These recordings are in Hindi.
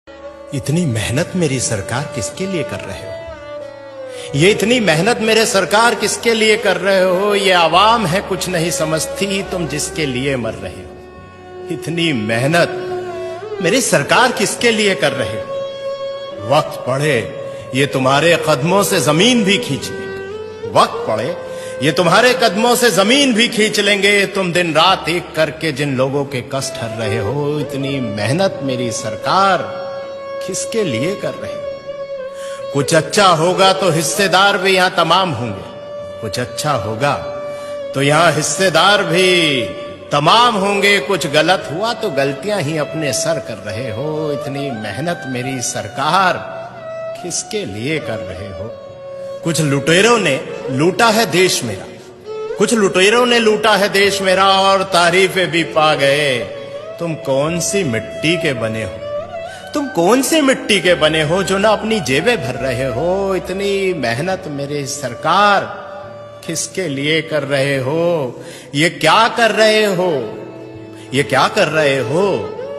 इतनी मेहनत मेरी सरकार किसके लिए कर रहे हो? ये इतनी मेहनत मेरे सरकार किसके लिए कर रहे हो? ये आवाम है कुछ नहीं समझती, तुम जिसके लिए मर रहे हो। इतनी मेहनत मेरी सरकार किसके लिए कर रहे हो? वक्त पड़े ये तुम्हारे कदमों से जमीन भी खींच लेंगे। वक्त पड़े ये तुम्हारे कदमों से जमीन भी खींच लेंगे। तुम दिन रात एक करके जिन लोगों के कष्ट हर रहे हो, इतनी मेहनत मेरी सरकार किसके लिए कर रहे हो? कुछ अच्छा होगा तो हिस्सेदार भी यहां तमाम होंगे। कुछ अच्छा होगा तो यहां हिस्सेदार भी तमाम होंगे। कुछ गलत हुआ तो गलतियां ही अपने सर कर रहे हो। इतनी मेहनत मेरी सरकार किसके लिए कर रहे हो? कुछ लुटेरों ने लूटा है देश मेरा, कुछ लुटेरों ने लूटा है देश मेरा और तारीफें भी पा गए। तुम कौन सी मिट्टी के बने हो? तुम कौन सी मिट्टी के बने हो जो ना अपनी जेबें भर रहे हो? इतनी मेहनत मेरी सरकार किसके लिए कर रहे हो? ये क्या कर रहे हो? ये क्या कर रहे हो?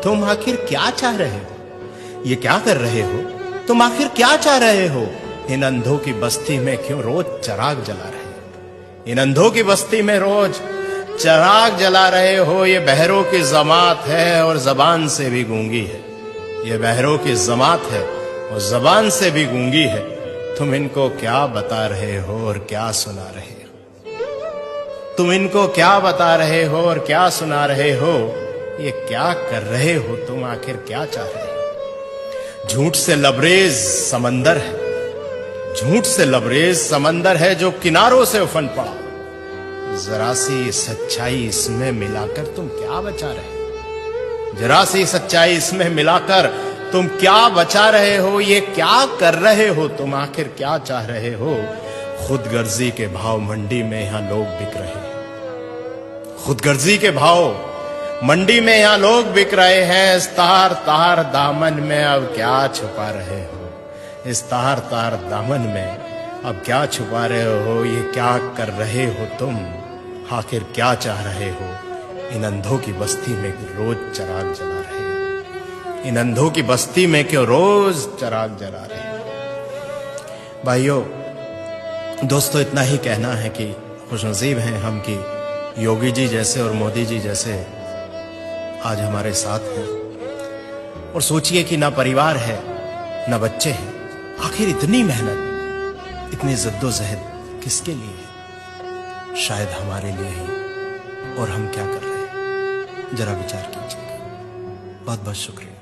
तुम आखिर क्या चाह रहे हो? ये क्या कर रहे हो? तुम आखिर क्या चाह रहे हो? इन अंधों की बस्ती में क्यों रोज चिराग जला रहे हो? इन अंधों की बस्ती में रोज चिराग जला रहे हो। ये बहरों की जमात है और जबान से भी गूंगी है। ये बहरों की जमात है और जबान से भी गूंगी है। तुम इनको क्या बता रहे हो और क्या सुना रहे हो? तुम इनको क्या बता रहे हो और क्या सुना रहे हो? ये क्या कर रहे हो? तुम आखिर क्या चाह रहे हो? झूठ से लबरेज समंदर है, झूठ से लबरेज समंदर है जो किनारों से उफन पड़ा। जरा सी सच्चाई इसमें मिलाकर तुम क्या बचा रहे हो? जरा सी सच्चाई इसमें मिलाकर तुम क्या बचा रहे हो? ये क्या कर रहे हो? तुम आखिर क्या चाह रहे हो? खुदगर्जी के भाव मंडी में यहां लोग बिक रहे हैं। खुदगर्जी के भाव मंडी में यहां लोग बिक रहे हैं। इस तार तार दामन में अब क्या छुपा रहे हो? इस तार तार दामन में अब क्या छुपा रहे हो? ये क्या कर रहे हो तुम? आखिर क्या चाह रहे हो? इन अंधों की बस्ती में रोज चिराग जला रहे हो। इन अंधों की बस्ती में क्यों रोज चिराग जला रहे हो? भाइयों दोस्तों, इतना ही कहना है कि खुशनसीब हैं हम कि योगी जी जैसे और मोदी जी जैसे आज हमारे साथ हैं। और सोचिए कि ना परिवार है ना बच्चे हैं। आखिर इतनी मेहनत, इतनी जद्दोजहद किसके लिए है? शायद हमारे लिए ही। और हम क्या कर रहे हैं? जरा विचार कीजिएगा। बहुत बहुत शुक्रिया।